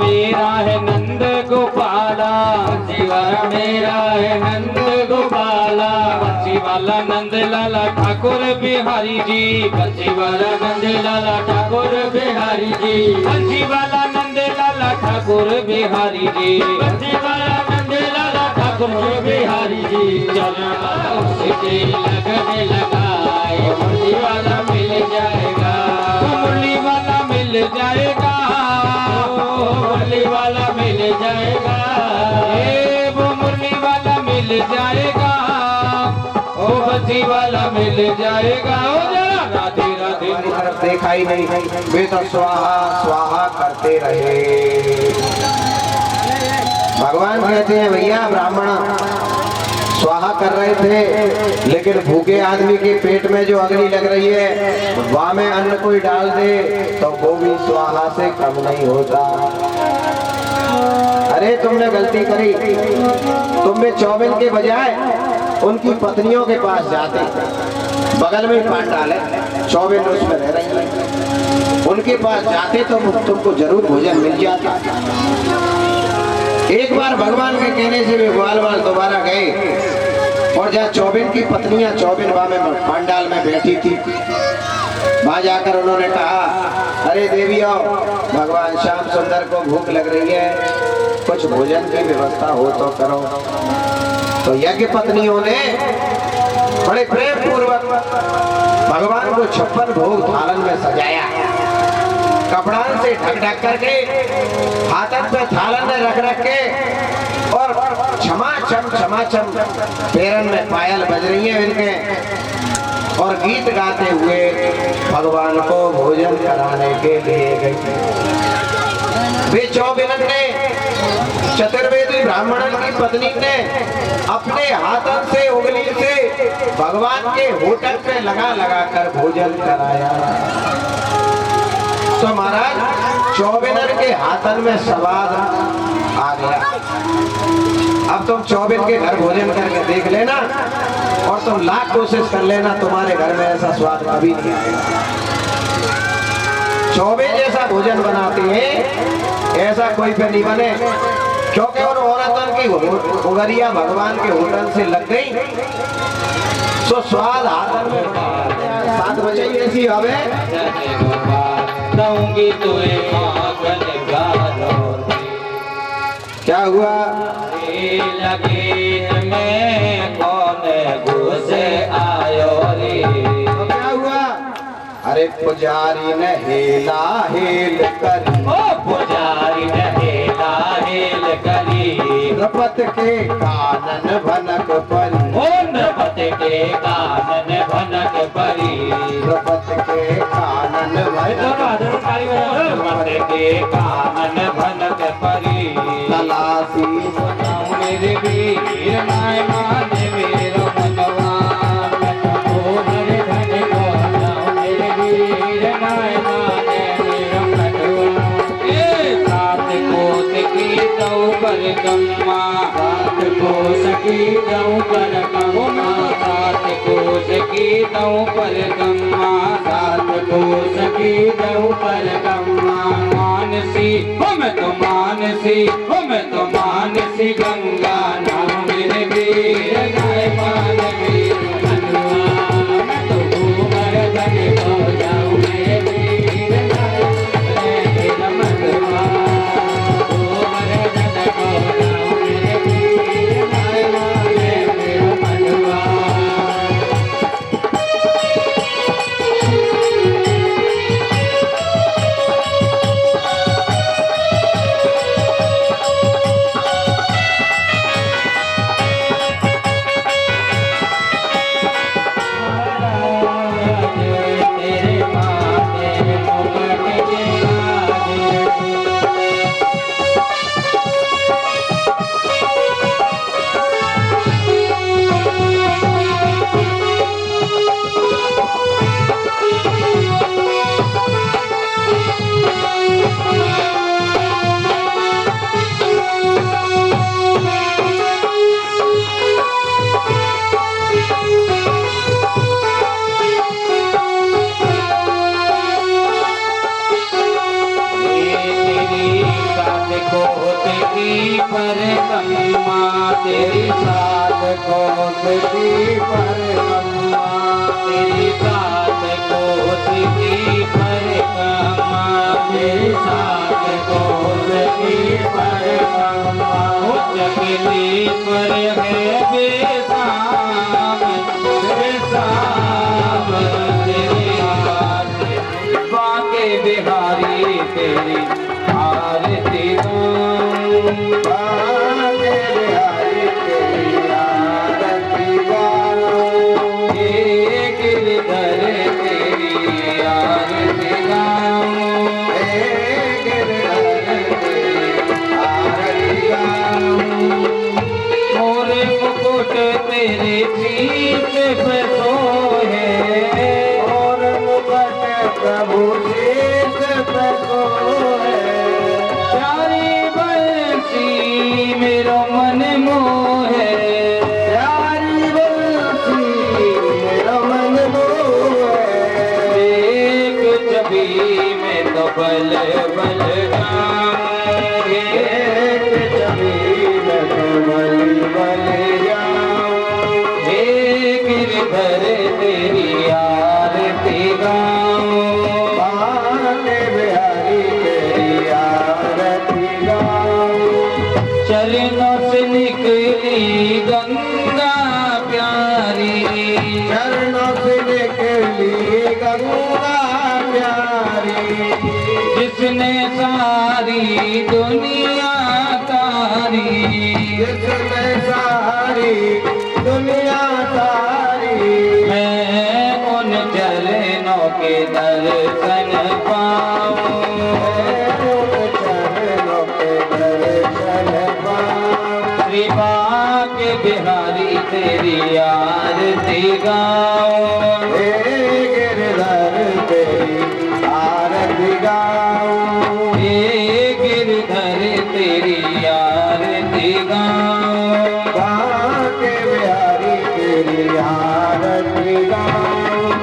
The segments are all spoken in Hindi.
मेरा है नंद गोपाला, बंसीवाला मेरा है नंद गोपाला। बंसीवाला नंद लाला ठाकुर बिहारी जी, बंसीवाला नंद लाला ठाकुर बिहारी जी, बंसीवाला नंद लाला ठाकुर बिहारी जी, बंसीवाला नंद लाला ठाकुर बिहारी जी। चरण उसके लगने लगाए, मुरली वाला मिल जाएगा, मुरली वाला मिल जाएगा, मुरली वाला मिल जाएगा, वो मुरली वाला मिल जाएगा, ओ बंसी वाला मिल जाएगा। ओ जरा राधे राधे तरफ देखा ही नहीं, वे तो स्वाहा स्वाहा करते रहे। भगवान कहते हैं भैया ब्राह्मण स्वाहा कर रहे थे, लेकिन भूखे आदमी के पेट में जो अग्नि लग रही है वहां में अन्न कोई डाल दे तो वो भी स्वाहा से कम नहीं होता। अरे तुमने गलती करी, तुमने चौबन के बजाय उनकी पत्नियों के पास जाते, बगल में पांडाल है, चौबन उसमें रह रही है, उनके पास जाते तो तुमको जरूर भोजन मिल जाता। एक बार भगवान के कहने से वे ग्वाल वाल दोबारा गए और जहाँ चौबन की पत्नियां चौबन बा में पांडाल में बैठी थी, वहां जाकर उन्होंने कहा, अरे देवियों, भगवान श्याम सुंदर को भूख लग रही है, कुछ भोजन की व्यवस्था हो तो करो। तो यज्ञ पत्नियों ने बड़े प्रेम पूर्वक भगवान को 56 भोग थालन में सजाया, कपड़ान से ढक ढक करके, हाथन पे थालन में रख रख के, और छमाछम पैरन में पायल बज रही है इनके, और गीत गाते हुए भगवान को भोजन कराने के लिए गई। वे चौबन ने, चतुर्वेदी ब्राह्मण की पत्नी ने अपने हाथन से उंगली से भगवान के होठन पे लगा लगा कर भोजन कराया। तो महाराज चौबेनर के हाथन में स्वाद आ गया। अब तुम चौबन के घर भोजन करके देख लेना, और तुम लाख कोशिश कर लेना, तुम्हारे घर में ऐसा स्वाद कभी नहीं आएगा। चौबन जैसा भोजन बनाते हैं ऐसा कोई पे नहीं बने, क्योंकि उन औरतन की उगरिया भगवान के होटल से लग गई, तो स्वाद हाथन में 7 बजे ऐसी हवे दूंगी तुझे माखन गालो। क्या हुआ? लगे में कौन घुसे आयो रे। तो क्या हुआ? अरे पुजारी ने हेला हेल करी, ओ पुजारी ने हेला हेल करी, नृपत के कानन भनक परी, ओ नृपत के कानन भनक परी, नृपत के कानन नृपत के कानन भनक परी। तलासी सुनाऊं मेरे वीर नाय माने मेरो मनवान, ओ हरे धन को नाऊं मेरे वीर नाय माने मेरो मनवान। ए सात कोस की दौ पर गम्मा, सात कोस की दौ पर गम्मा, सात कोस की दौ पर गम्मा, सात कोस की दौ पर गम्मा। मानसी हो मैं तो मानसी, हो मैं तो मानसी गंगा नाम मेरे वीर नाय मान वीर मनवा। मैं तो घूमर धन को जाऊं मेरे वीर नाय वीर मनवा, घूमर धन को जाऊं मेरे वीर नाय मान वीर मनवा। तेरी सात कोस की परिक्रमा, तेरी सात कोस की परिक्रमा, तेरी सात कोस की परिक्रमा। चकली पर है बेसाम, बेसाम तेरी आरती, बांके बिहारी तेरी आरती गाऊं, बांके बिहारी तेरी आरती गाऊं, हे गिरधर तेरी आरती गाऊं, हे गिरधर तेरी आरती गाऊं। मोरे मुकुट तेरे शीश पे सोहे, और मुकुट प्रभु शीश पे सोहे, प्यारी बंसी मेरो मन मोहे, प्यारी बंसी मेरा मन मोहे। एक छवि में तो बल बल गाऊं, एक छवि में तो बलि बलि जाऊं, हे गिरधर तेरी आरती गाऊं, बांके बिहारी तेरी आरती गाऊं। चरणों से निकली गंगा प्यारी, चरणों से निकली गंगा प्यारी, जिसने सारी दुनिया तारी, जिसमें सारी दुनिया सारी। मैं उन चरणों के दर्शन पाऊं, चरणों के दर्शन पाऊं। श्री बांके बिहारी तेरी आरती गाऊं, हे गिरधर तेरी आरती गाऊं, हे गिरधर तेरी आरती गाऊं, बांके बिहारी तेरी आरती गाऊं।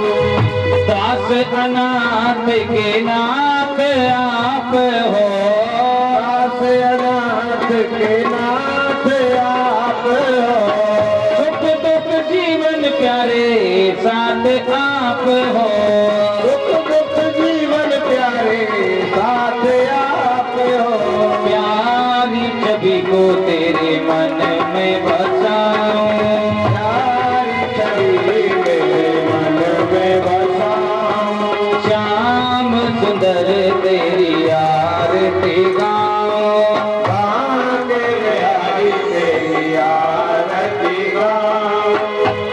दास अनाथ के नाथ आप हो, दास अनाथ के नाथ आप हो, सुख दुख जीवन प्यारे साथ आप हो, सुख दुख जीवन प्यारे साथ आप हो। प्यारी छवि को तेरे मन में बसाऊं, प्यारी छवि मेरे मन में बसाऊं, श्याम सुंदर तेरी आरती गाऊं, बांके बिहारी तेरी आरती गाऊं।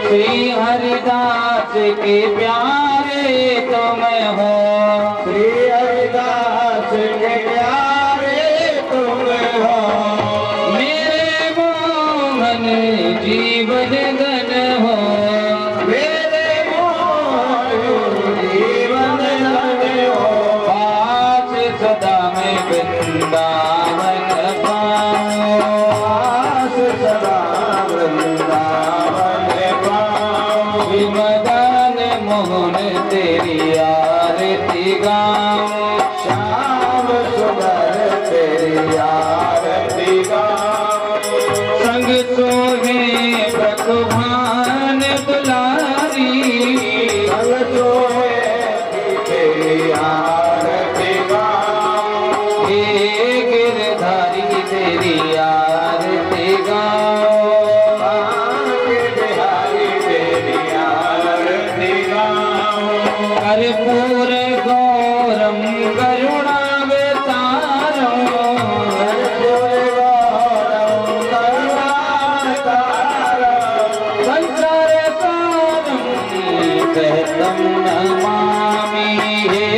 श्री हरिदास के प्यारे तुम हो, श्री हरिदास के प्यारे तुम हो, मेरे मोहन जीवन धन हो, मेरे मोहन जीवन धन हो। पास सदा में वृंदावन पाऊं, पास सदा वृंदावन पाऊं। मदन मोहन तेरी आरती गाऊं, श्याम सुंदर तेरी आरती गाऊं। संग सोहे प्रकुभान दुलारी, संग सोए तेरी आरती गाऊं। हे गिरधारी तेरी आरती गाऊं, बांके बिहारी तेरी आरती गाऊं। कर्पूर गौरम करुणावतारम, कर्पूर गौरम करुणावतारम। संसार सारम कहतम नमामि, हे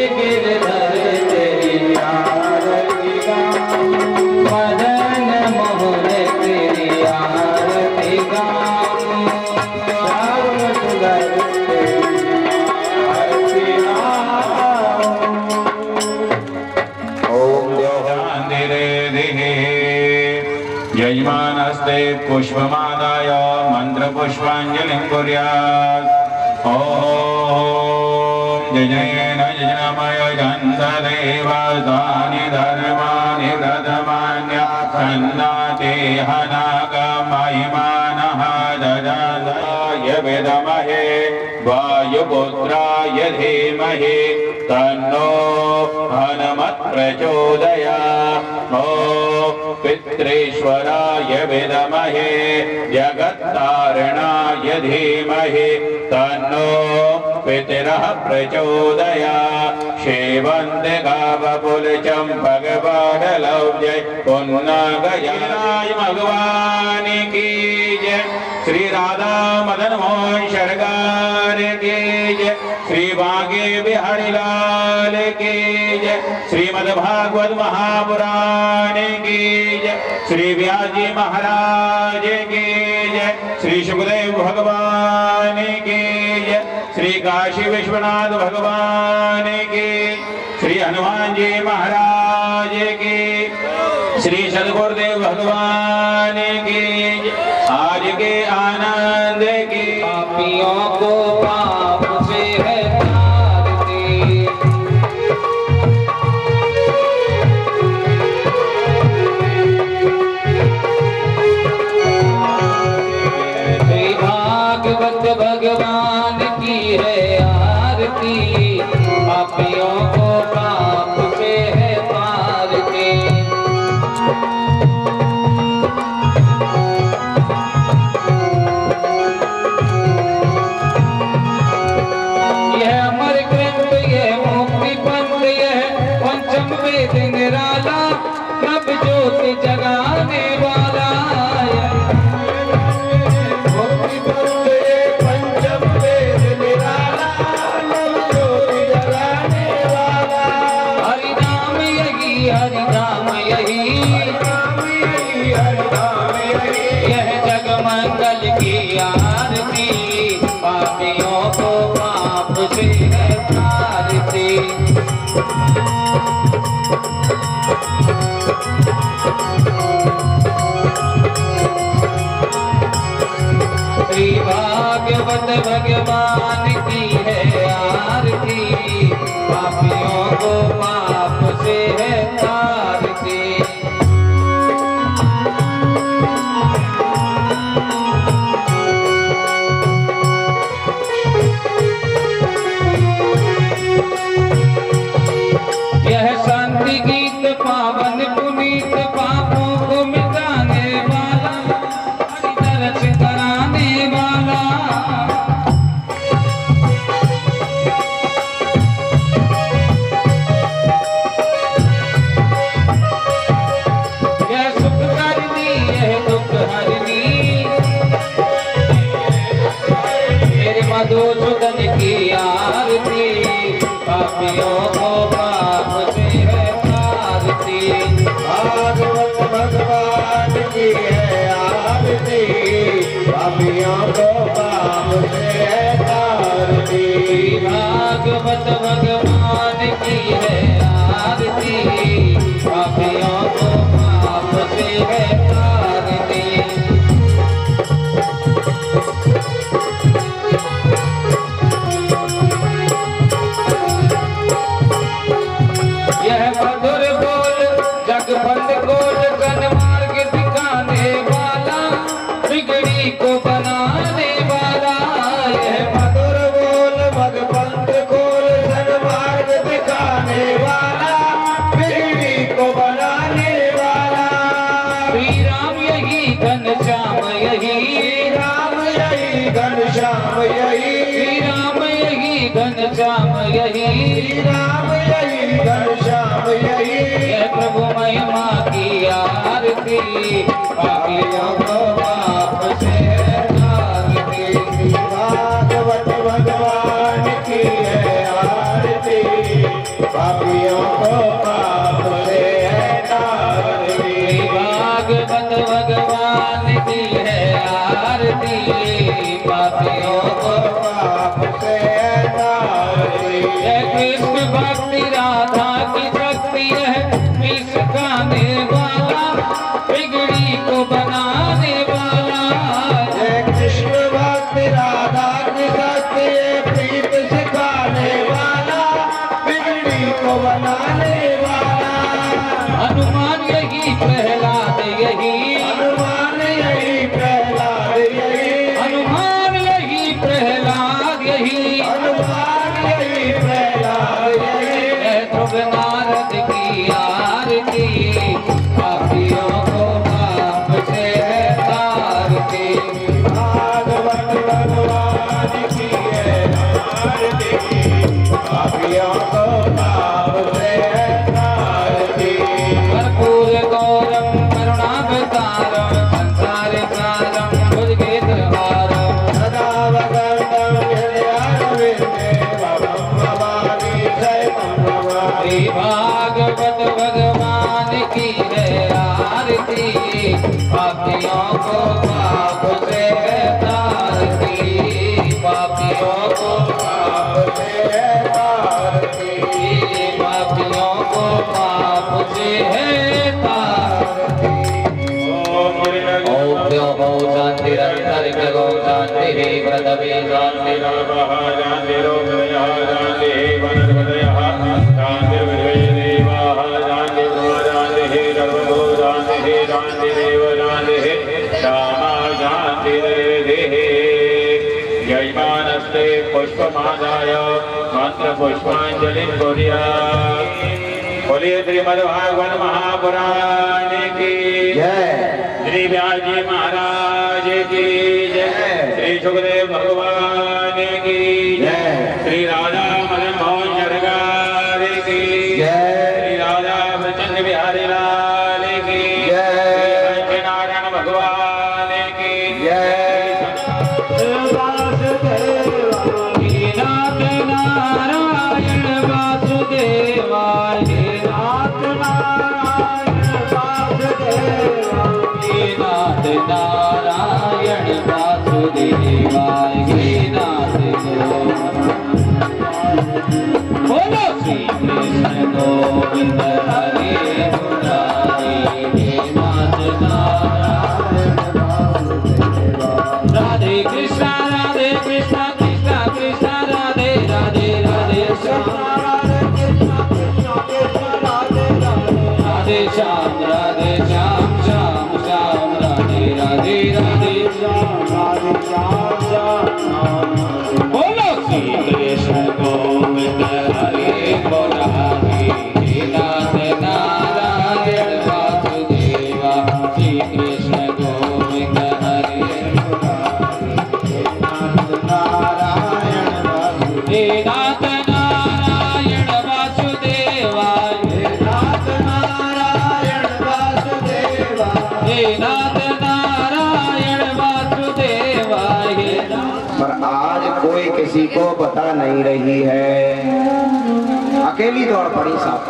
गिरधर तेरी आरती गाऊं। मदन मोहन तेरी आरती गाऊं, श्याम सुंदर तेरी आरती गाऊं। ओम यजमानस्ते पुष्पमादाय मन्त्रपुष्पाञ्जलिं कुर्यात्। ॐ जयेन यजनमय गन्धदेवतानि धर्माणि प्रथमान्य स्कन्नाते हनागमहिमानः ददाय विद्महे वायुपुत्राय धीमहि तन्नो हनुमत् प्रचोदयात्। ॐ पितृश्वराय विद्महे जगत्तारणाय धीमहि तन्नो पितरः प्रचोदयात्। शेवन्ते गावपुलचम्पकबाढलव्यै पुन्नागयाय भगवान की जय। श्री राधा मदन मोहन सरकार की जय। श्री बांके बिहारी लाल की जय। श्रीमद् भागवत महापुराण की जय। श्री व्यास जी महाराज की जय। श्री सुखदेव भगवान की जय। श्री काशी विश्वनाथ भगवान की। श्री हनुमान जी महाराज की। श्री सदगुरुदेव भगवान की। आज के आनंद की पापियों को पाप से है तारती। श्री भागवत भगवान की है आरती। पापियों को पाप से है तारती। यह अमर ग्रंथ, यह मुक्ति पंथ, यह पंचम वेद निराला, नव ज्योति जगाने वाला। मुक्ति पंथ ये पंचम वेद निराला, नव ज्योति जगाने वाला। हरि नाम यही, हरि नाम यही, हरि नाम यही। यह जग मंगल की आरती। पापियों को पाप से है तारती। श्री भागवत भगवान की है आरती। पापियों को पाप से है तारती। यह शांति गीत पावन पुनीत, पापों को मिटाने वाला, हरि दर्श कराने वाला। यह सुख करनी, यह दुख हरनी, मेरे मधुसूदन की आरती। पापियों को पाप से है तारती। भागवत भगवान की है आरती। पापियों को पाप से है तारती। भागवत भगवान की है आरती। पापियों को पाप से है तारती। यह मधुर बोल जगबंद गोल, सन्मार्ग दिखाने वाला, बिगड़ी को बनाने वाला। यह मधुर बोल भगवंत खोल, सन्मार्ग दिखाने वाला, बिगड़ी को बनाने वाला। श्री राम यही, घनश्याम यही, राम यही, घनश्याम यही। श्री राम यही, घनश्याम यही, राम यही, घनश्याम यही। यह प्रभु महिमा की आरती। पापियों को पाप से है तारती। भागवत भगवान की है आरती। पापियों को पाप से है तारती। भागवत भगवान की है आरती। पापियों को पाप से है तारती। यह कृष्ण भक्ति राधा की शक्ति है, विष खाने वाला, बिगड़ी को बनाने वाला। जय कृष्ण भक्त राधा की शक्ति है, प्रीत सिखाने वाला, बिगड़ी को बनाने वाला। हनुमान यही, प्रहलाद पापियों को पाप से तारती। कर्पूर गौरम करुणावतारम संसार सारम भुजगेन्द्रहारम सदा वदन्तं हृदयारविन्दे भवं भवानी शरणं भवानी। श्री भागवत भगवान की है आरती पापियों को पाप से तारती पापियों को पाप से तारती। पापियों को पाप से तारती। ओम गो शांतिरंतरिक गो शांति पृथ्वी शांति नमः शान्तिरोदयः शान्तिः वनस्पतयः शान्तिर्विश्वे देवाः शान्तिर्ब्रह्म शान्तिः सर्वतो शान्तिः शान्तिरेव शान्तिः श्यामा शान्तिरेधिः। यजमानस्ते पुष्पमादाय मन्त्रपुष्पाञ्जलिं कुर्यात्। बोलिए श्रीमद्भागवत महापुराण की जय। श्री व्यास जी महाराज की जय। श्री सुखदेव भगवान की जय। श्री राधा मदन मोहन सरकार की जय। श्री राधा वृचंद बिहारी लाल की जय। श्री नारायण भगवान की जय। नाथ नारायण वासुदेवाय नाथ नारायण वासुदेवाय नाथ नारायण वासुदेवाय नाथ बोलो श्री कृष्ण गोविंद हरे मुरारी नाथ नारायण राधे कृष्णा कृष्णा कृष्णा राधे राधे राधे श्याम राधे कृष्णा कृष्णा कृष्णा राधे श्याम श्याम श्याम राधे राधे राधे श्याम बोलो श्री कृष्ण गोविंद हरे मुरारी नाथ नारायण वासुदेवा श्री कृष्ण गोविंद हरे हे नाथ नारायण वासुदेवाय नाथ नारायण वासुदेवाय हे नाथ नारायण वासुदेवाय पर आज कोई किसी को बता नहीं रही है। अकेली दौड़ पड़ी साहब।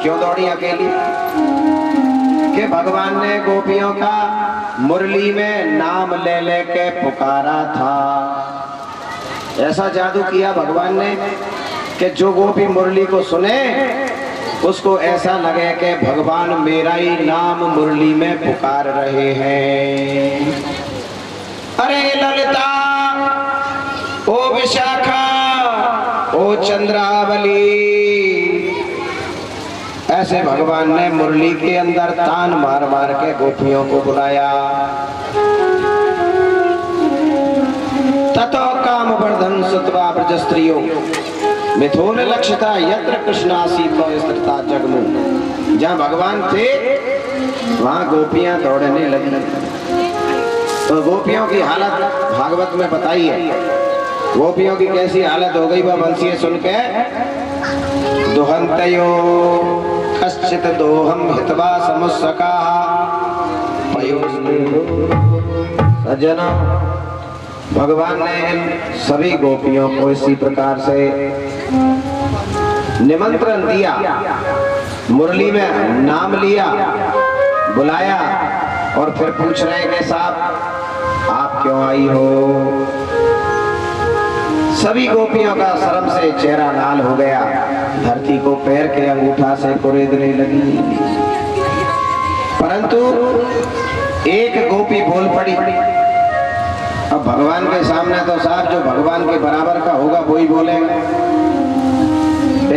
क्यों दौड़ी अकेली? कि भगवान ने गोपियों का मुरली में नाम ले लेके पुकारा था। ऐसा जादू किया भगवान ने कि जो गोपी मुरली को सुने उसको ऐसा लगे कि भगवान मेरा ही नाम मुरली में पुकार रहे हैं। अरे ललिता, ओ विशाखा, ओ चंद्रावली, ऐसे भगवान ने मुरली के अंदर तान मार मार के गोपियों को बुलाया। ततो काम वर्धन सुतवा ब्रज स्त्रियों मिथुन लक्षिता यत्र कृष्णासीतो स्थिता जगमु। जहाँ भगवान थे वहाँ गोपियां दौड़ने लगी। तो गोपियों की हालत भागवत में बताई है। गोपियों की कैसी हालत हो गई वह बंसी सुन के। दुहंतयो कश्चित दोहम हितवा समुस्सका सजना। भगवान ने इन सभी गोपियों को इसी प्रकार से निमंत्रण दिया, मुरली में नाम लिया, बुलाया और फिर पूछ रहे हैं कि साहब आप क्यों आई हो। सभी गोपियों का शर्म से चेहरा लाल हो गया, धरती को पैर के अंगूठा से कुरेदने लगी। परंतु एक गोपी बोल पड़ी। अब भगवान के सामने तो साहब जो भगवान के बराबर का होगा वो ही बोलेगा।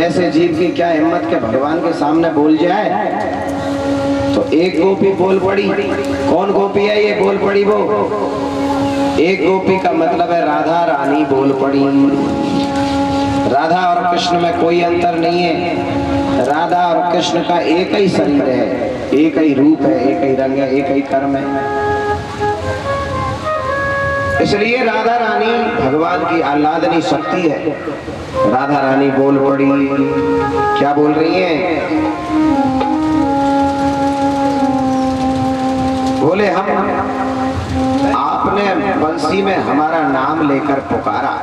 ऐसे जीव की क्या हिम्मत के भगवान के सामने बोल जाए। तो एक गोपी बोल पड़ी। कौन गोपी है ये बोल पड़ी? वो एक गोपी का मतलब है राधा रानी बोल पड़ी। राधा और कृष्ण में कोई अंतर नहीं है। राधा और कृष्ण का एक ही शरीर है, एक ही रूप है, एक ही रंग है, एक ही कर्म है। इसलिए राधा रानी भगवान की आह्लादनी शक्ति है। राधा रानी बोल पड़ी। क्या बोल रही हैं? बोले हम आपने बंसी में हमारा नाम लेकर पुकारा,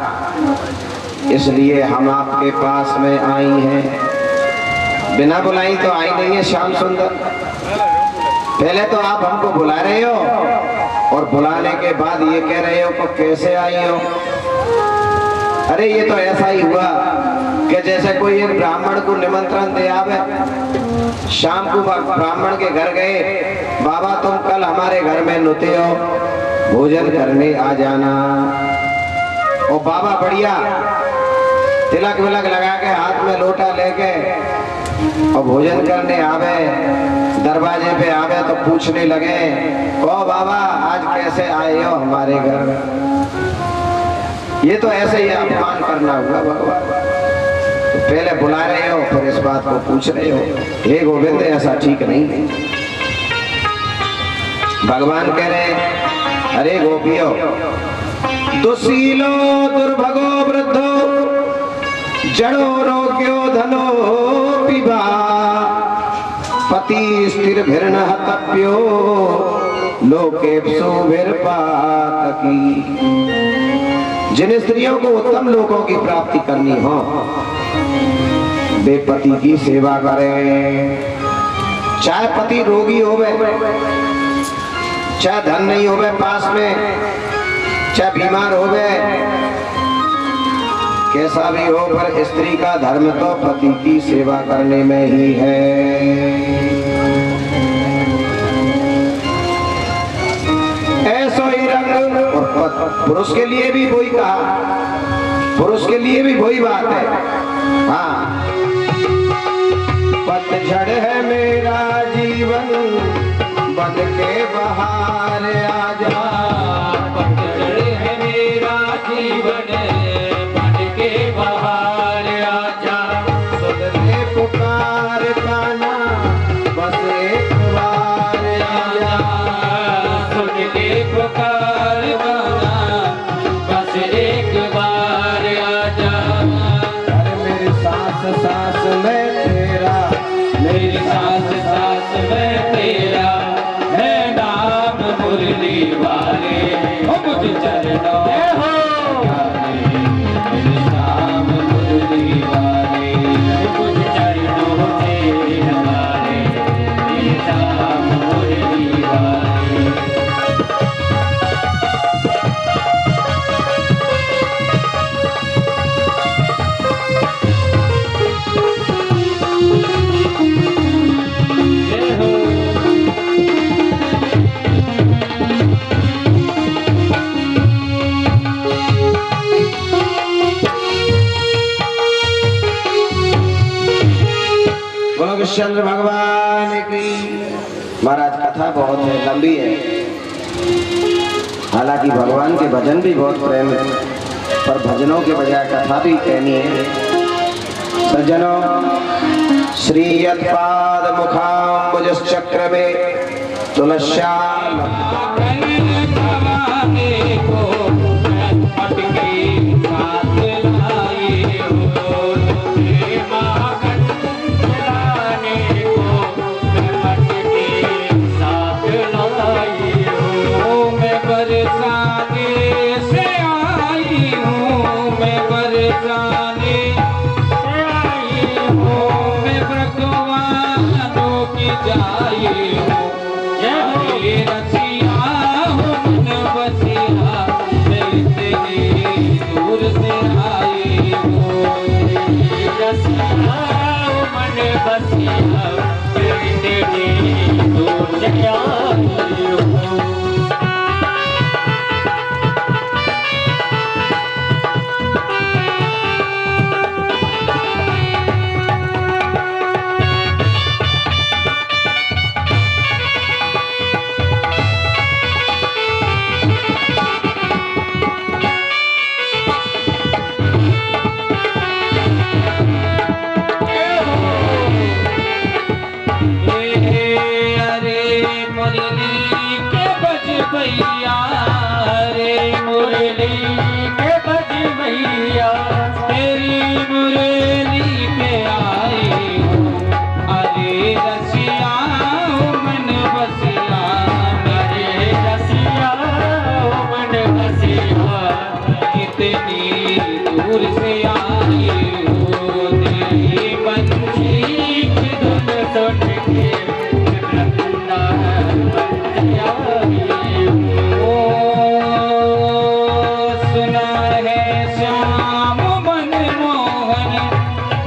इसलिए हम आपके पास में आई हैं। बिना बुलाई तो आई नहीं है श्याम सुंदर। पहले तो आप हमको बुला रहे हो और बुलाने के बाद ये कह रहे हो कि कैसे आई हो। अरे ये तो ऐसा ही हुआ कि जैसे कोई एक ब्राह्मण को निमंत्रण दे आवे। शाम को ब्राह्मण के घर गए, बाबा तुम कल हमारे घर में नुते हो, भोजन करने आ जाना। और बाबा बढ़िया तिलक विलक लगा के हाथ में लोटा लेके और भोजन करने आवे। दरवाजे पे आवे तो पूछने लगे, ओ बाबा आज कैसे आए हो हमारे घर। ये तो ऐसे ही अपमान करना हुआ भगवान। तो पहले बुला रहे हो फिर इस बात को पूछ रहे हो। हे गोविंद ऐसा ठीक नहीं। भगवान कह रहे अरे गोपियो दुशीलो दुर्भगो वृद्धो जड़ो रोग्यो धनो पिबा पति स्थिर भिर्न हतप्यो लोकेप्सु भिर्पातकी। जिन स्त्रियों को उत्तम लोकों की प्राप्ति करनी हो वे पति की सेवा करें। चाहे पति रोगी होवे, चाहे धन नहीं होवे पास में, चाहे बीमार होवे, कैसा भी हो, पर स्त्री का धर्म तो पति की सेवा करने में ही है। ऐसो ही रंग। और पुरुष के लिए भी वही कहा, पुरुष के लिए भी वही बात है। हाँ, पतझड़ है मेरा जीवन बन के बाहर आजा। पतझड़ है मेरा जीवन बन के बाहर आजा। सुन ले पुकार ताना बस एक बार आजा। सुन के पुकार ताना बस एक बार आजा। अरे मेरी सांस सांस में तेरा, मेरी सांस सांस में तेरा है नाम मुरली वाले। हो मुझ चरणों में हो मेरे नाम मुरली वाले। मुझ चरणों से हमारे मेरे नाम मुरली वाले। चंद्र भगवान की। महाराज कथा बहुत है, लंबी है, हालांकि भगवान के भजन भी बहुत प्रेम है, पर भजनों के बजाय कथा भी कहनी है। सज्जनों, श्री यत्पाद मुखाम्बुज चक्र में तुलस्याम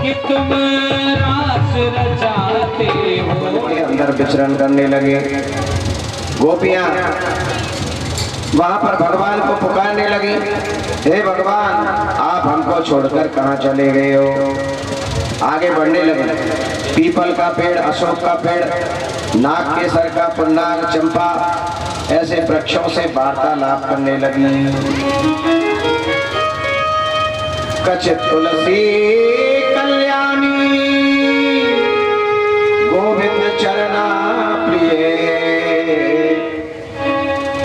कि तुम रास रचाते हो। के अंदर विचरण करने लगे। गोपियां वहां पर भगवान को पुकारने लगी, हे भगवान आप हमको छोड़कर कहाँ चले गए हो। आगे बढ़ने लगे। पीपल का पेड़, अशोक का पेड़, नाग केसर का, पुन्नाग, चंपा ऐसे वृक्षों से वार्तालाप करने लगी। कछ तुलसी कल्याणी गोविंद चरणा प्रिय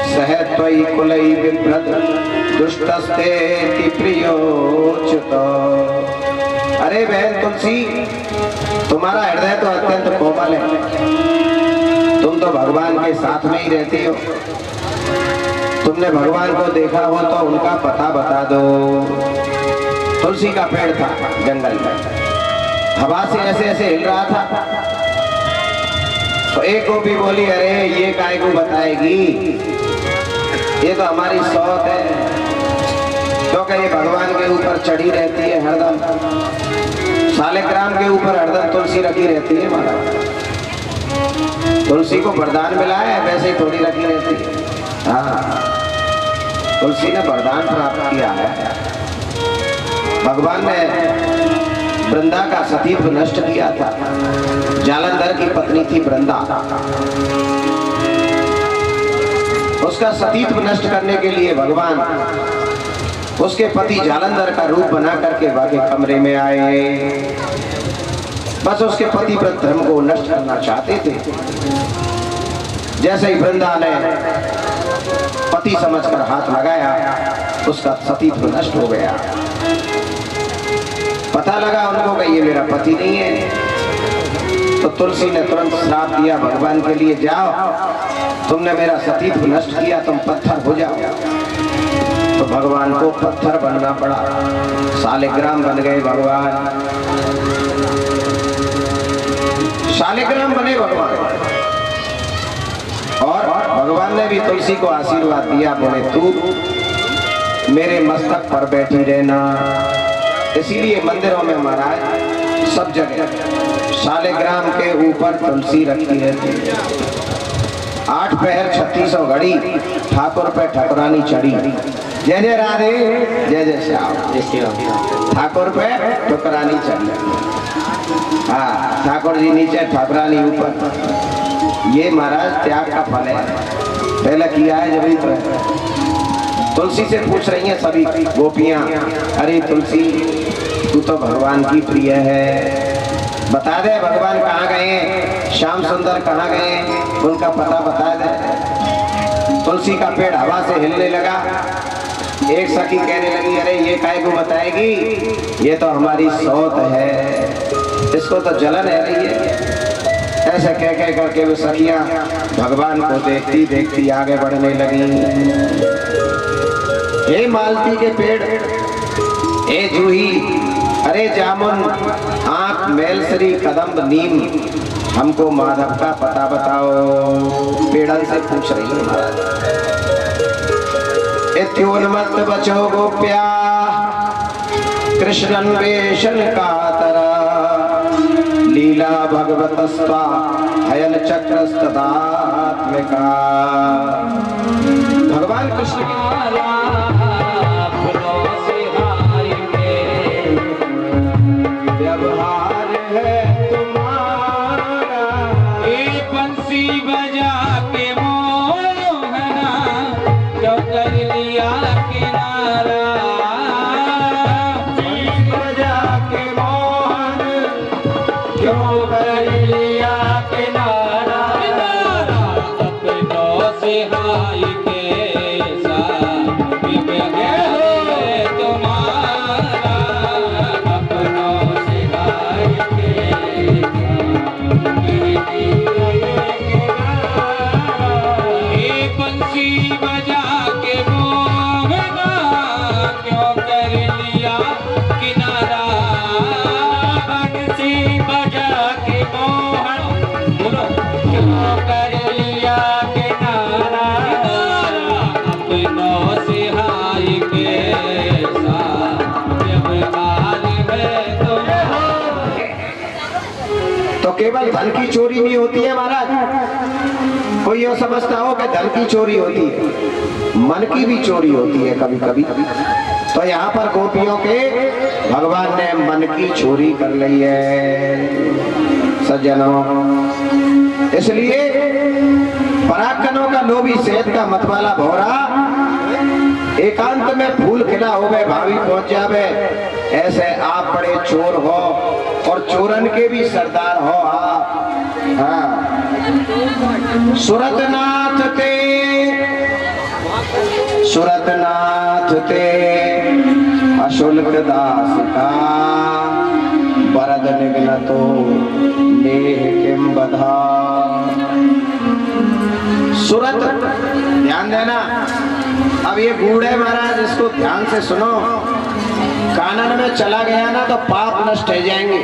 सहत्वई कुलई विभ्रत दुष्टस्ते प्रियोच्युत। अरे बहन तुलसी, तुम्हारा हृदय तो अत्यंत कोमल है, तुम तो भगवान के साथ में ही रहती हो। तुमने भगवान को देखा हो तो उनका पता बता दो। तुलसी का पेड़ था जंगल में, हवा से ऐसे ऐसे हिल रहा था। तो एक गोपी बोली, अरे ये काय को बताएगी, ये तो हमारी सौत है, क्योंकि ये भगवान के ऊपर चढ़ी रहती है हरदम। शालिग्राम के ऊपर हरदम तुलसी रखी रहती है। महाराज तुलसी को वरदान मिला है, वैसे ही थोड़ी रखी रहती है। हाँ, तुलसी ने वरदान प्राप्त किया है। भगवान ने वृंदा का सतीत्व नष्ट किया था। जालंधर की पत्नी थी वृंदा, उसका सतीत्व नष्ट करने के लिए भगवान उसके पति जालंधर का रूप बना करके वाके कमरे में आए। बस उसके पति व्रत धर्म को नष्ट करना चाहते थे। जैसे ही वृंदा ने पति समझकर हाथ लगाया, उसका सतीत्व नष्ट हो गया। पता लगा उनको कि ये मेरा पति नहीं है। तो तुलसी ने तुरंत श्राप दिया भगवान के लिए, जाओ तुमने मेरा सतीत्व नष्ट किया, तुम पत्थर हो जाओ। तो भगवान को पत्थर बनना पड़ा, शालिग्राम बन गए भगवान, शालिग्राम बने भगवान। और भगवान ने भी तुलसी को आशीर्वाद दिया, बोले तू मेरे मस्तक पर बैठी रहना। इसीलिए मंदिरों में महाराज सब जगह शालिग्राम के ऊपर तुलसी रखी रहती है। 8 पहर 3600 घड़ी ठाकुर पे ठकुरानी चढ़ी। जय जय राधे, जय जय श्याम। ठाकुर पे ठकुरानी चढ़ी। हाँ, ठाकुर जी नीचे, ठाकुरानी ऊपर। ये महाराज त्याग का फल है, पहले किया है जब ही तो है। तुलसी से पूछ रही हैं सभी गोपियां, अरे तुलसी तू तो भगवान की प्रिय है, बता दे भगवान कहाँ गए, श्याम सुंदर कहाँ गए, उनका पता बता दे। तुलसी का पेड़ हवा से हिलने लगा। एक सखी कहने लगी, अरे ये काय को बताएगी, ये तो हमारी सौत है, इसको तो जलन है रही है। ऐसे कह करके वो सखियां भगवान को देखती देखती आगे बढ़ने लगी। हे मालती के पेड़, हे जूही, अरे जामुन, आंख, मेलसरी, कदम्ब, नीम, हमको माधव का पता बताओ। पेड़न से पूछ रही है महाराज। इत्योन्मत्त बचो गोप्या कृष्णन वेशन कातरा, लीला भगवतस्वा हयन चक्रस्तदात्मिका। भगवान कृष्ण की व्यवहार है तुम्हारा, ए बंसी बजा के मोहना क्यों कर लिया किनारा। बंसी बजा के मोहन क्यों कर लिया किनारा। अपनों से हाय के साथ है तुम्हारा, अपनों से हाय के साथ। बंसी बजा के मोहना क्यों कर लिया किनारा। बंसी बजा केवल धन की चोरी नहीं होती है महाराज। कोई ये समझता हो कि धन की चोरी होती है, मन की भी चोरी होती है कभी कभी। तो यहाँ पर गोपियों के भगवान ने मन की चोरी कर ली है सज्जनों। इसलिए परागकणों का लोभी सेहत का मतवाला भौरा, एकांत में फूल खिला होवे भावी पहुंच जावे, ऐसे आप बड़े चोर हो और चोरन के भी सरदार हो आप। हाँ। सुरतनाथ ते अशुल्क दास का बरद निगन तो नेह किम बधा। सुरत, ध्यान देना। अब ये गूढ़ है महाराज, इसको ध्यान से सुनो। कानन में चला गया ना तो पाप नष्ट हो जाएंगे।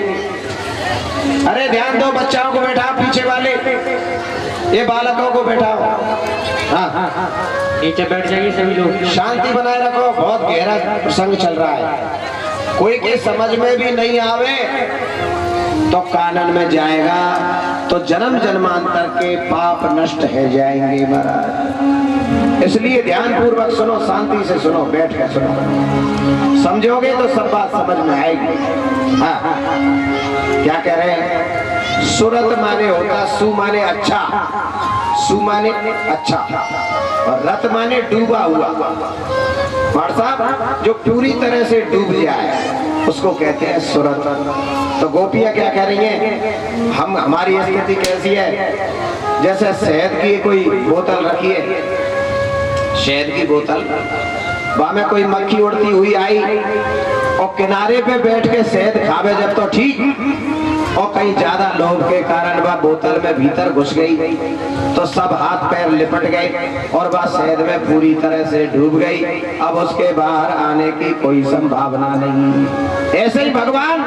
अरे ध्यान दो, बच्चाओं को बैठाओ, पीछे वाले ये बालकों को बैठाओ। हाँ, नीचे बैठ जाएंगे सभी लोग। शांति बनाए रखो, बहुत गहरा प्रसंग चल रहा है। कोई के समझ में भी नहीं आवे तो कानन में जाएगा तो जन्म जन्मांतर के पाप नष्ट हो जाएंगे महाराज। इसलिए ध्यान पूर्वक सुनो, शांति से सुनो, बैठ कर सुनो। समझोगे तो सब बात समझ में आएगी। हाँ, क्या कह रहे हैं? सुरत माने होता, सु माने अच्छा, सु माने अच्छा, और रत माने डूबा हुआ। साहब जो पूरी तरह से डूब जाए उसको कहते हैं सुरत। तो गोपियां क्या कह रही हैं? हमारी स्थिति कैसी है? जैसे शहद की कोई बोतल रखी है, शहद की बोतल, वहां में कोई मक्खी उड़ती हुई आई और किनारे पे बैठ के शहद खावे जब तो ठीक, और कहीं ज्यादा लोभ के कारण वह बोतल में भीतर घुस गई तो सब हाथ पैर लिपट गए और वह शहद में पूरी तरह से डूब गई। अब उसके बाहर आने की कोई संभावना नहीं। ऐसे ही भगवान,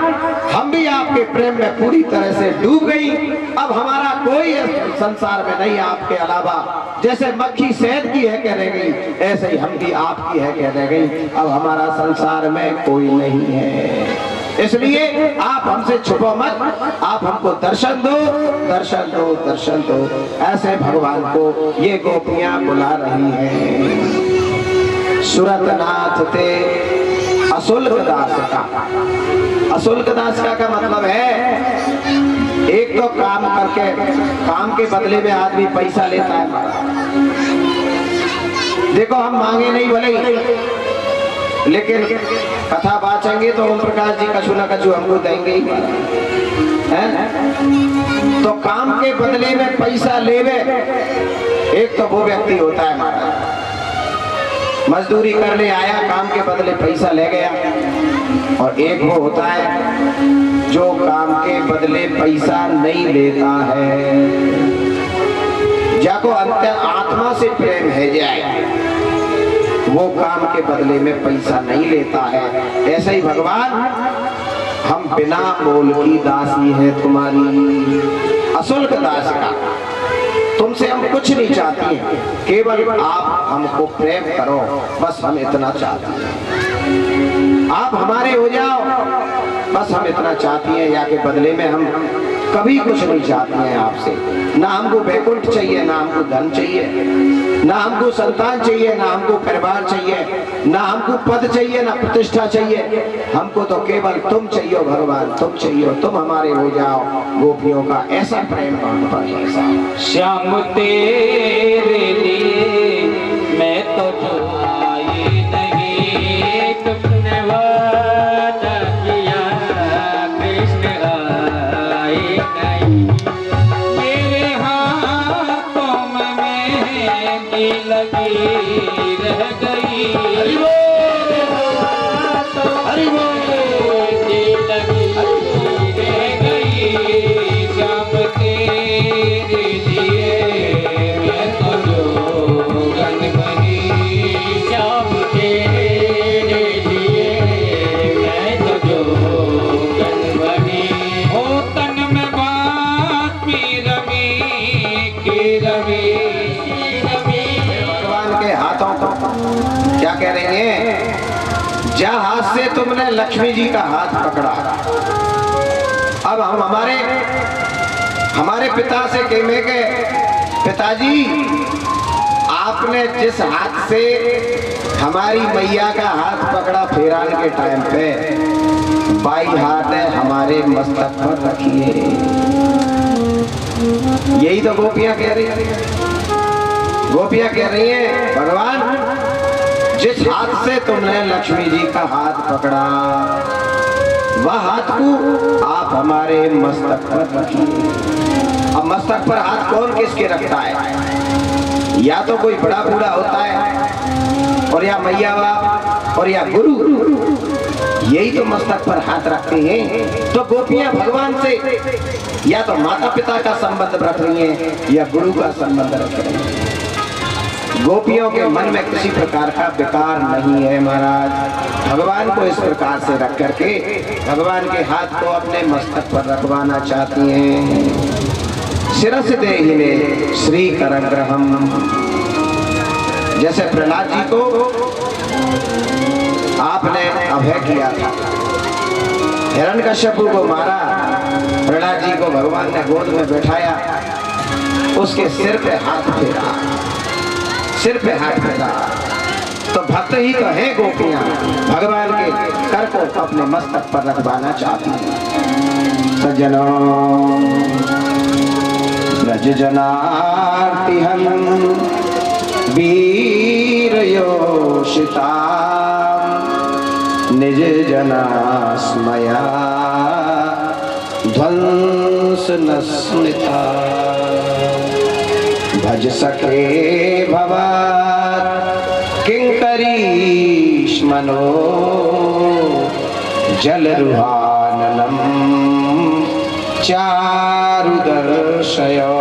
हम भी आपके प्रेम में पूरी तरह से डूब गई। अब हमारा कोई संसार में नहीं आपके अलावा। जैसे मक्खी शहद की है कह रह गई, ऐसे ही हम भी आपकी है कह रह गई। अब हमारा संसार में कोई नहीं है। इसलिए आप हमसे छुपो मत, आप हमको दर्शन दो, दर्शन दो, दर्शन दो। ऐसे भगवान को ये गोपियां बुला रही हैं। सुरतनाथ ते अशुल्क दास का। अशुल्क दास का मतलब है, एक तो काम करके, काम के बदले में आदमी पैसा लेता है। देखो हम मांगे नहीं भले, लेकिन कथा बाचेंगे तो ओम प्रकाश जी कछु न कछु हमको देंगे ही है। तो काम के बदले में पैसा लेवे, एक तो वो व्यक्ति होता है हमारा, मजदूरी करने आया, काम के बदले पैसा ले गया। और एक वो होता है जो काम के बदले पैसा नहीं लेता है, जाको अंतर आत्मा से प्रेम है जाए, वो काम के बदले में पैसा नहीं लेता है। ऐसे ही भगवान, हम बिना मोल की दासी है तुम्हारी, अशुल्क दास का। तुमसे हम कुछ नहीं चाहती हैं, केवल आप हमको प्रेम करो, बस हम इतना चाहते हैं। आप हमारे हो जाओ, बस हम इतना चाहती हैं। या के बदले में हम कभी कुछ नहीं चाहते हैं आपसे। ना हमको बैकुंठ चाहिए, ना हमको धन चाहिए, ना हमको संतान चाहिए, ना हमको परिवार चाहिए, ना हमको पद चाहिए, ना प्रतिष्ठा चाहिए। हमको तो केवल तुम चाहिए भगवान, तुम चाहिए, तुम हमारे हो जाओ। गोपियों का ऐसा प्रेम पर ऐसा। श्याम तेरे लिए मैं तो आई नहीं, तुमने वादा किया कृष्ण आई नहीं। मेरे हाथों में मेहंदी लगी रह गई, मेरे हाथों में मेहंदी लगी रह गई। श्याम तेरे लिए मैं तो जोगन बनी, श्याम तेरे लिए मैं तो जोगन बनी। ओ तन में बात की रमी भगवान के हाथों को क्या कह रही है? जहाँ हाथ से तुमने लक्ष्मी जी का हाथ पकड़ा, अब हम हमारे हमारे पिता से कहने के पिताजी आपने जिस हाथ से हमारी मैया का हाथ पकड़ा फेरान के टाइम पे, बाई हाथ है हमारे मस्तक पर रखिए। यही तो गोपियां कह रही है। गोपियां कह रही हैं भगवान जिस हाथ से तुमने लक्ष्मी जी का हाथ पकड़ा, वह हाथ को आप हमारे मस्तक पर रखिए। अब मस्तक पर हाथ कौन किसके रखता है? या तो कोई बड़ा बूढ़ा होता है, और या मैया बाप, और या गुरु, यही तो मस्तक पर हाथ रखते हैं। तो गोपियां भगवान से या तो माता पिता का संबंध रख रही हैं या गुरु का संबंध रख रही हैं। गोपियों के मन में किसी प्रकार का विकार नहीं है महाराज। भगवान को इस प्रकार से रख करके भगवान के हाथ को अपने मस्तक पर रखवाना चाहती हैं। शिरस देहिने श्री करग्रहम, जैसे प्रहलाद जी को आपने अभय किया था, हिरण्यकश्यप को मारा, प्रहलाद जी को भगवान ने गोद में बैठाया, उसके सिर पे हाथ फेरा, सिर पे हाथ फेरा। तो भक्त ही तो है गोपियां, भगवान के कर को अपने मस्तक पर रखवाना चाहती हैं। सज्जनों ब्रज जनार्तिहं वीर योषिता निज जना स्मया ध्वंस न स्मिता, भज सके भवात् किंकरीश मनो जलरुहाननम चारु दर्शयो।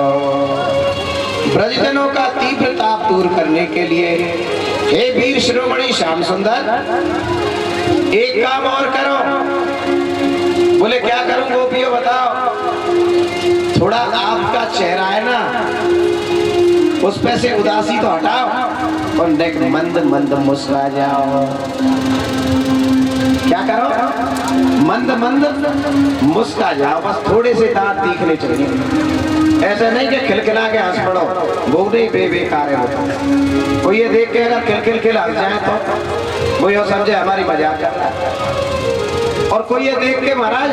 ब्रजजनों का तीव्र ताप दूर करने के लिए हे वीर शिरोमणि श्याम सुंदर, एक काम और करो। बोले क्या करूं गोपियों बताओ? थोड़ा आपका चेहरा है ना, उस पे से उदासी तो हटाओ और देख मंद मंद मुस्कुरा जाओ। क्या करो? मंद मंद मुस्कुरा जाओ, बस थोड़े से दांत दिखने चाहिए। ऐसा नहीं कि खिलखिला के हंस पड़ो, वो नहीं बेकार है वो। कोई ये देख के अगर खिलखिल हंस जाए तो वो ये समझे हमारी मजाक कर रहा है। और कोई ये देख के महाराज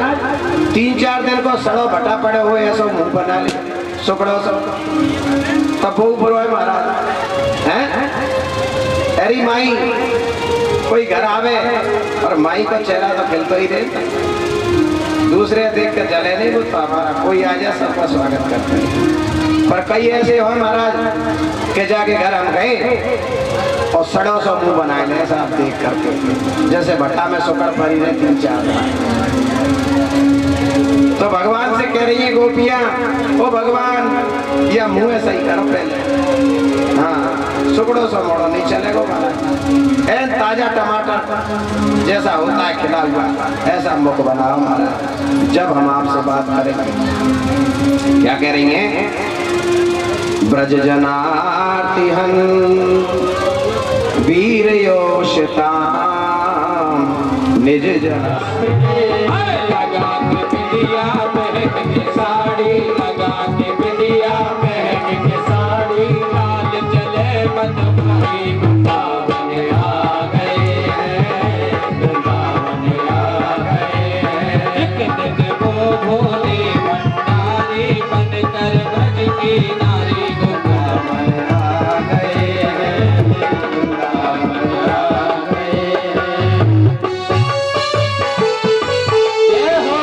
3-4 दिन को सड़ो भटा पड़े हुए ऐसा मुंह बना ले सुकड़ो सब, तब वो बुरो है महाराज हैं। अरे माई कोई घर आवे और माई का चेहरा तो खिलता ही रहे, दूसरे देख कर जले नहीं, वो तो हमारा कोई आ जाए सबका स्वागत करते हैं। पर कई ऐसे हो महाराज के जाके घर हम गए और सड़ो सा मुंह बनाए ले साहब देख करके, जैसे भट्टा में सुकड़ पड़ी रहे 3-4 तो भगवान से कह रही है गोपियां, ओ भगवान यह मुंह सही करो पहले। हाँ सुकड़ो सा मोड़ो नहीं चलेगा महाराज। ऐन ताजा टमाटर जैसा होता है खिला हुआ, ऐसा मुख बनाओ महाराज जब हम आपसे बात करेंगे। क्या कह रही हैं? ब्रज जनार्तिहं वीर योषिता निज जना। लगा के बिंदिया महक के साड़ी, लगा के बिंदिया महक के साड़ी, लाल चले मत भाई वृंदावन आ गए हैं, वृंदावन आ गए हैं। एक दिन वो भोले भंडारी बनकर ब्रज की नारी वृंदावन आ गए हैं, वृंदावन आ गए हैं। जय हो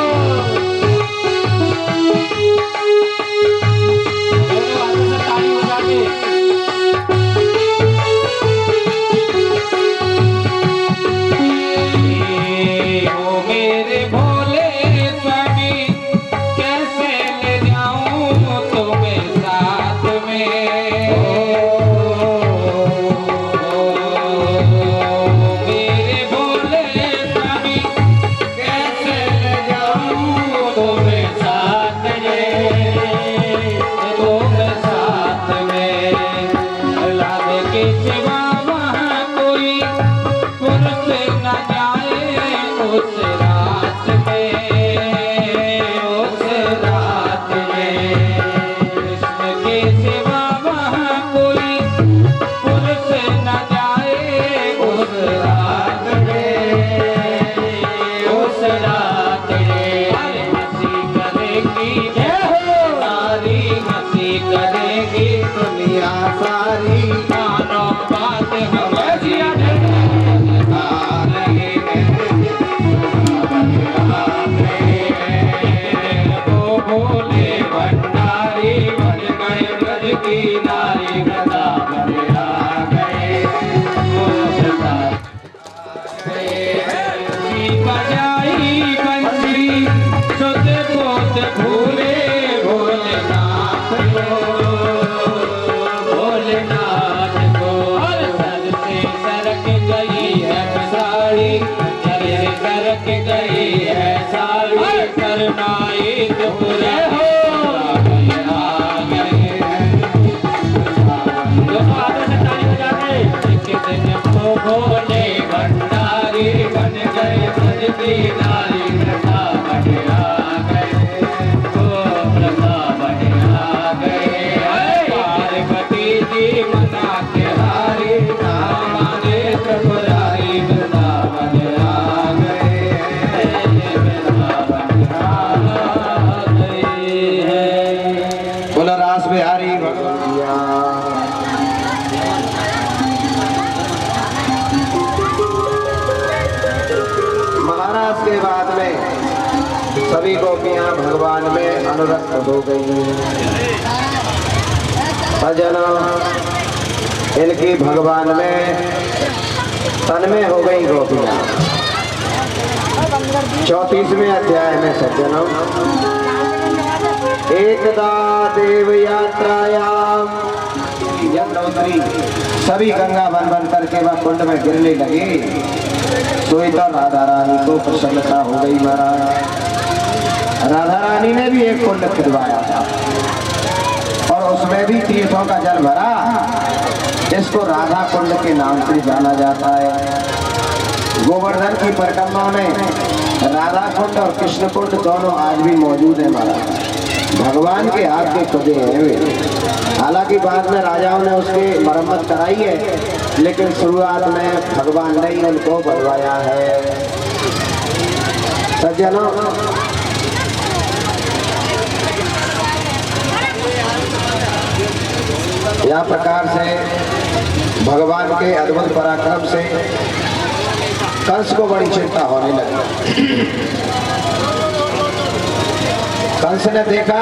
नाई त्रिपुरा हो भोले भंडारी बन गए ब्रज की नारी प्रथा बढ़िया गए प्रथा बढ़िया गए पार्वती जी मना के हारी हमारे त्रिपुरारी वृंदावन आ गए वृंदावन आ गए। बोला रास बिहारी भगवान महाराज के बाद में सभी गोपियां भगवान में अनुरक्त हो गई। भजन इनकी भगवान में तन्मय हो गई गोपियां। 34वें अध्याय में सज्जनों, एकदा देव यात्रायाम यमुनोत्री, सभी गंगा बन बन करके वह कुंड में गिरने लगे। सोई तो राधा रानी को प्रसन्नता हो गई। महाराज राधा रानी ने भी एक कुंड खुदवाया था और उसमें भी तीर्थों का जल भरा। इसको राधा कुंड के नाम से जाना जाता है। गोवर्धन की परिक्रमा में राधा कुंड और कृष्ण कुंड दोनों आज भी मौजूद है। महाराज भगवान के हाथ के खुदे हैं वे। हालांकि बाद में राजाओं ने उसकी मरम्मत कराई है, लेकिन शुरुआत में भगवान ने ही उनको बनवाया है। सज्जनों, यह प्रकार से भगवान के अद्भुत पराक्रम से कंस को बड़ी चिंता होने लगी। कंस ने देखा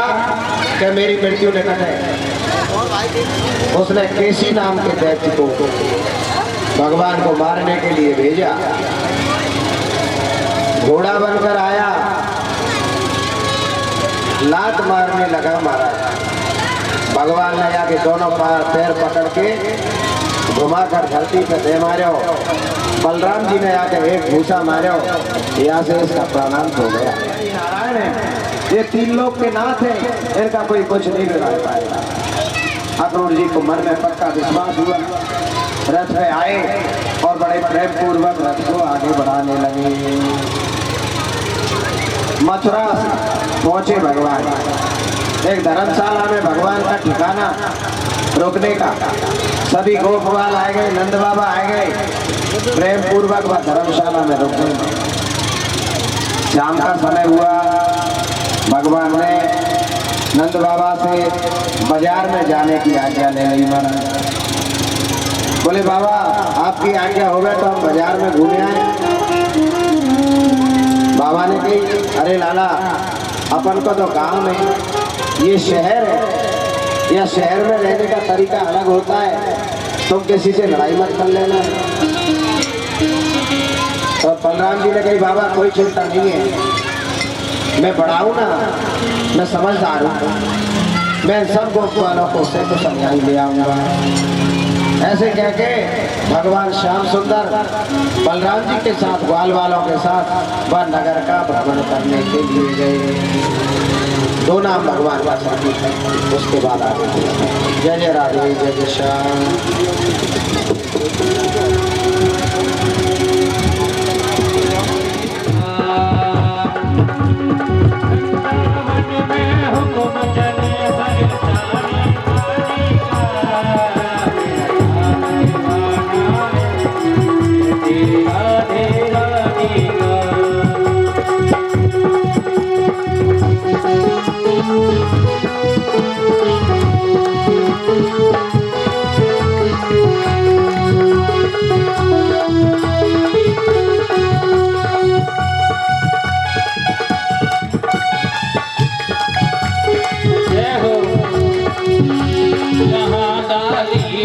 कि मेरी मृत्यु निकट है। उसने केसी नाम के दैत्य को भगवान को मारने के लिए भेजा। घोड़ा बनकर आया, लात मारने लगा। महाराज भगवान ने आके दोनों पैर पकड़ के घुमाकर धरती पे दे मारो। बलराम जी ने आके एक भूसा मारो, यहाँ से इसका प्राणांत हो गया। नारायण है, ये 3 लोग के नाथ है, इनका कोई कुछ नहीं बिगाड़ पाएगा। अक्रूर जी को मन में पक्का विश्वास हुआ। रथ में आए और बड़े प्रेम पूर्वक रथ को आगे बढ़ाने लगे। मथुरा पहुंचे भगवान। एक धर्मशाला में भगवान का ठिकाना रुकने का। सभी गोपवाल आए गए, नंद बाबा आए गए। प्रेम पूर्वक वह धर्मशाला में रुक गए। शाम का समय हुआ। भगवान ने नंद बाबा से बाजार में जाने की आज्ञा ले ली। महाराज बोले बाबा आपकी आज्ञा हो गए तो हम बाजार में घूमे आए। बाबा ने कही अरे लाला अपन को तो गांव में, ये शहर है, या शहर में रहने का तरीका अलग होता है। तुम किसी से लड़ाई मत कर लेना। तो बलराम जी ने कही बाबा कोई चिंता नहीं है, मैं बड़ा हूं ना, मैं समझदार हूं, मैं सब गोपवालों को से तो समझाई ले आऊंगा। ऐसे कह के भगवान श्याम सुंदर बलराम जी के साथ, ग्वाल वालों के साथ वह नगर का भ्रमण करने के लिए गए। 2 नाम भगवान का संगीत है। उसके बाद आगे जय जय राधे जय जय श्याम।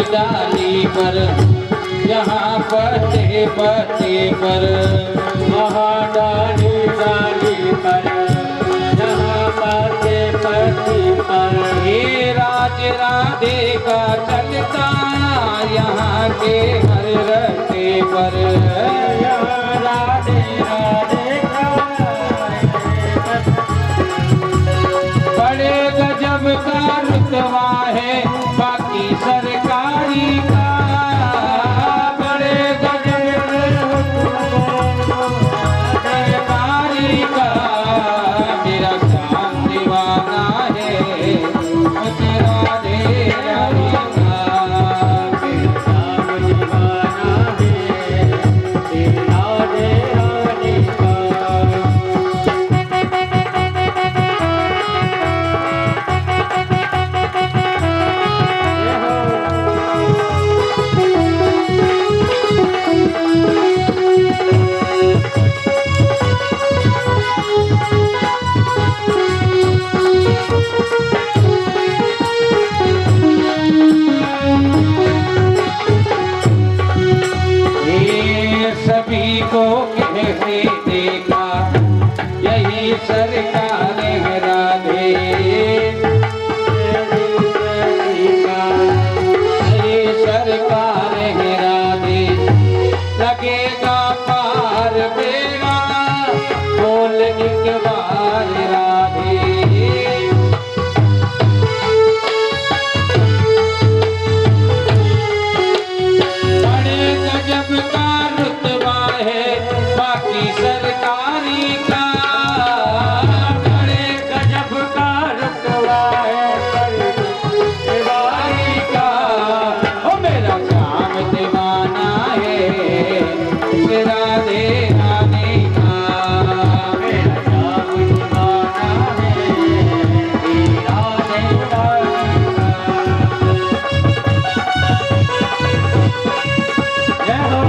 डाली पर यहाँ पते पते पर, महाडाली डाली पर यहाँ पते पते पर, हे राज राधे का चलता यहाँ के हर रस्ते पर, यहाँ राधे राधे का मेरा श्याम दीवाना है मुझे राधे रानी का मेरा श्याम दीवाना है राधे रानी का सभी को कहते देखा यही सरकार है राधे यही सरकार है राधे लगेगा पार मेरा बोल एक बार राधे बड़े गजब का रुतबा है बाकी सरकारी का बड़े गजब का रुतबा है सरकारी का ओ मेरा श्याम दीवाना है राधे रानी का मेरा श्याम दीवाना है राधे रानी का जय हो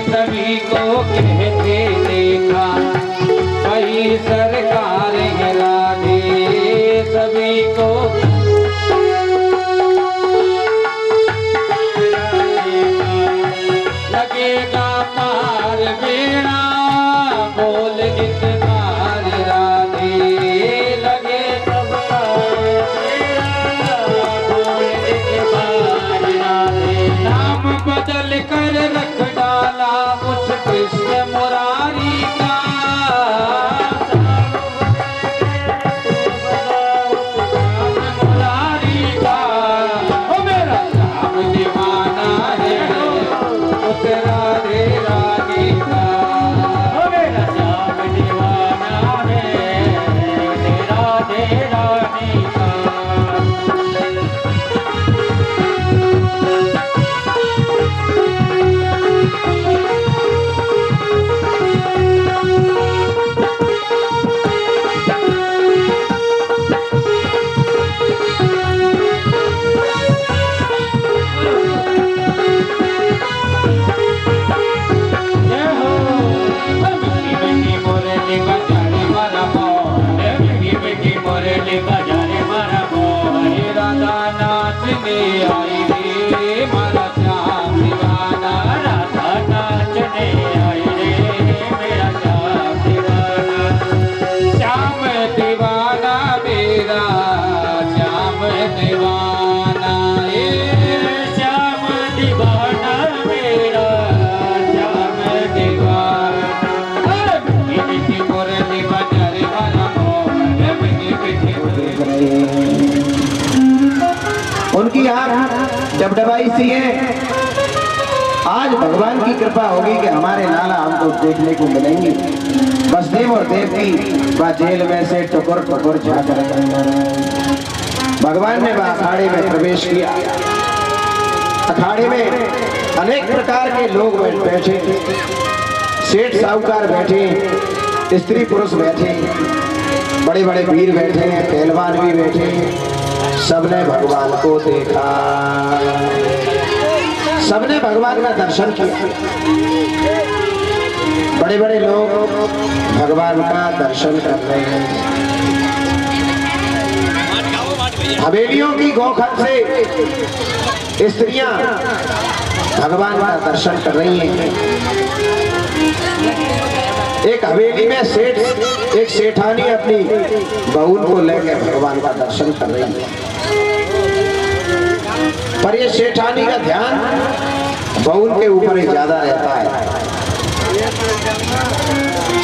सभी को कहते देखा वही सरकार है राधे सभी को लगेगा पार मेरा बोल एक बार राधे लगे सब पार मेरा बोल एक बार राधे नाम बदल कर रख डाला उस कृष्ण मुरारी का मुरारी का ओ मेरा श्याम दीवाना है उस राधे रानी का ओ मेरा श्याम दीवाना है राधे रानी का जय हो मिठी मिठी मुरली बजारे मारा मोहन मिठी मिठी मुरली बजारे मारा मोहन राधा नाचने आई रे मारा श्याम दीवाना राधा नाचने आई रे मेरा श्याम दीवाना श्याम दीवाना मेरा श्याम दीवाना श्याम दीवाना मेरा श्याम दीवाना मिठी मिठी मुरली बजारे मारा मोहन मिठी मिठी मुरली उनकी आंख डबडबाई सी है। आज भगवान की कृपा होगी कि हमारे लाला हमको देखने को मिलेंगे। वसुदेव और देवकी वह जेल में से टुकुर टुकुर जाकर भगवान ने वह अखाड़े में प्रवेश किया। अखाड़े में अनेक प्रकार के लोग बैठे, सेठ साहूकार बैठे, स्त्री पुरुष बैठे, बड़े बड़े वीर बैठे हैं, पहलवान भी बैठे हैं। सबने भगवान को देखा, सबने भगवान का दर्शन किया। बड़े बड़े लोग भगवान का दर्शन कर रहे हैं। हवेलियों की गौखल से स्त्रियां भगवान का दर्शन कर रही हैं। एक हवेली में एक सेठानी अपनी बहू को लेकर भगवान का दर्शन कर रही है। पर ये सेठानी का ध्यान बहुन के ऊपर ही ज्यादा रहता है।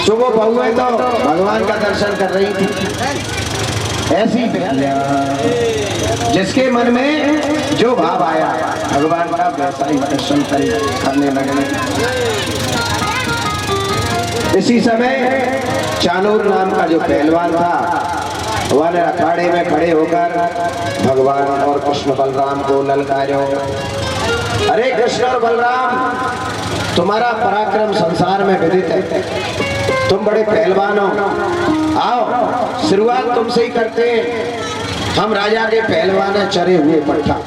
तो वो बहुएं तो भगवान का दर्शन कर रही थी, ऐसी जिसके मन में जो भाव आया भगवान का वैसा ही दर्शन करने लगे। इसी समय चानूर नाम का जो पहलवान था वह अखाड़े में खड़े होकर भगवान और कृष्ण बलराम को ललकारो, अरे कृष्ण और बलराम, तुम्हारा पराक्रम संसार में विदित है, तुम बड़े पहलवान हो, आओ शुरुआत तुमसे ही करते हैं। हम राजा के पहलवान हैं, चरे हुए पट्टा,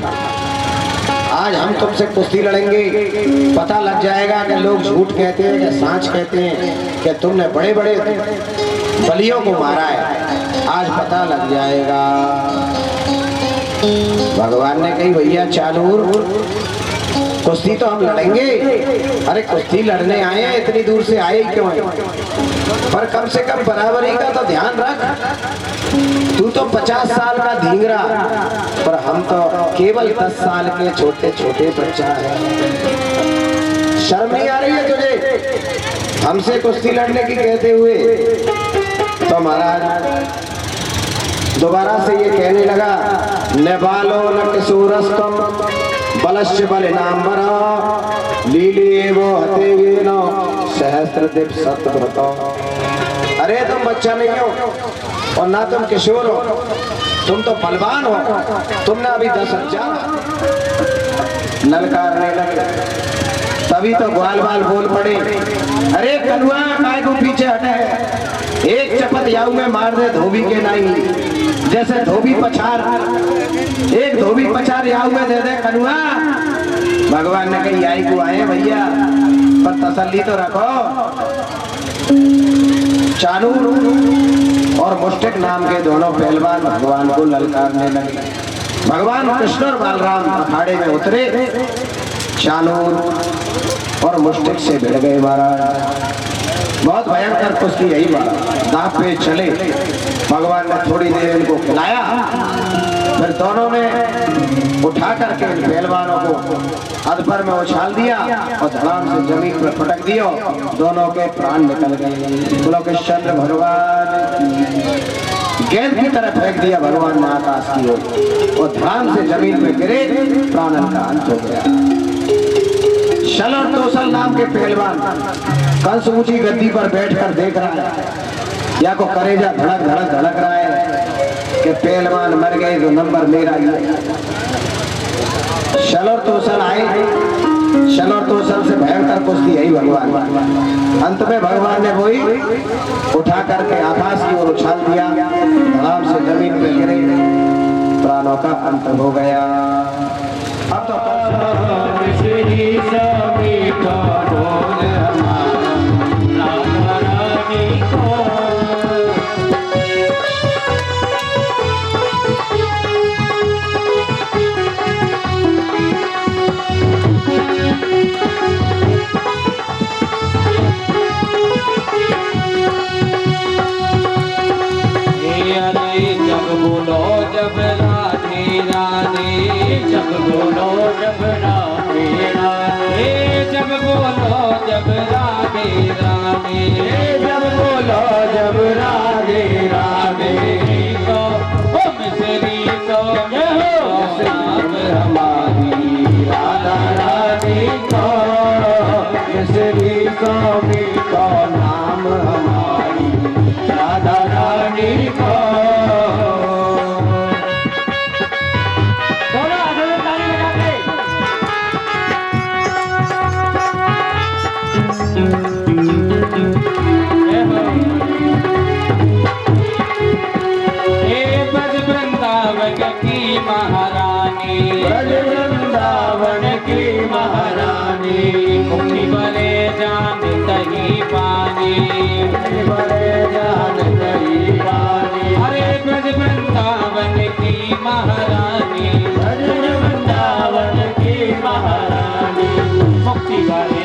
आज हम तुमसे कुश्ती लड़ेंगे। पता लग जाएगा कि लोग झूठ कहते हैं कि सांच कहते हैं कि तुमने बड़े बड़े बलियों को मारा है, आज पता लग जाएगा। भगवान ने कही भैया चानूर, कुश्ती तो हम लड़ेंगे। अरे कुश्ती लड़ने आए हैं, इतनी दूर से आए क्यों हैं? पर कम से कम बराबरी का तो ध्यान रख। तू तो 50 साल का धींगरा, पर हम तो केवल 10 साल के छोटे छोटे बच्चा है। शर्म नहीं आ रही है तुझे हमसे कुश्ती लड़ने की कहते हुए? तो महाराज दोबारा से ये कहने लगा, न बालो न किशोरस्तम बलश्च बलिनांबरा लीले वो हते वेनो सहस्त्र दिप सतभृतो। अरे तुम बच्चा नहीं हो और ना तुम किशोर हो, तुम तो बलवान हो। तुमने अभी 10,000 ललकारने लगे, तभी तो ग्वाल बाल बोल पड़े, अरे कनुआ काय को पीछे हटे, एक चपत याऊ में मार दे धोबी के नहीं, जैसे धोबी पछार, एक धोबी पछार याऊ में दे दे कनुआ। भगवान ने कही आई को आए भैया, पर तसल्ली तो रखो। चानूर और मुष्टिक नाम के दोनों पहलवान भगवान को ललकारने लगे। भगवान कृष्ण और बलराम अखाड़े में उतरे, चानूर और मुष्टिक से भिड़ गए। महाराज बहुत भयंकर कुश्ती यही बात, दांत पे चले। भगवान ने थोड़ी देर इनको खिलाया, फिर दोनों ने उठा करके पहलवानों को अधपर में उछाल दिया और धड़ाम से जमीन पर पटक दिया। दोनों के प्राण निकल गए। बोलो कि चंद्र भगवान गेंद की तरह फेंक दिया भगवान ने आकाश की ओर, और धड़ाम से जमीन में गिरे, प्राणन का अंत हो गया। शल और तोसल नाम के पहलवान कंस ऊंची गद्दी पर बैठकर देख रहा है, या को करेजा धड़क धड़क धड़क रहा है कि पहलवान मर गए तो नंबर मेरा ही है। शल और तोसल आए, शल और तोसल से भयंकर कुश्ती यही भगवान। अंत में भगवान ने वही उठा करके आकाश की ओर उछाल दिया, धड़ाम से जमीन पे गिरे, प्राणों का अंत हो गया। अब तो जब बोलो जब राधे राधे, जब बोलो जब राधे राधे, जब बोलो जब राधे राधे, जब बोलो जब राधे राधे, तो मिसरी तो नाम हमारी राधा रानी को, मिसरी स्वामी को नाम हमारी राधा रानी को। महारानी ब्रज वृंदावन की महारानी, मुक्ति बले जान तही पानी, मुक्ति बले जान तही पानी। अरे ब्रज वृंदावन की महारानी, ब्रज वृंदावन की महारानी, मुक्ति बले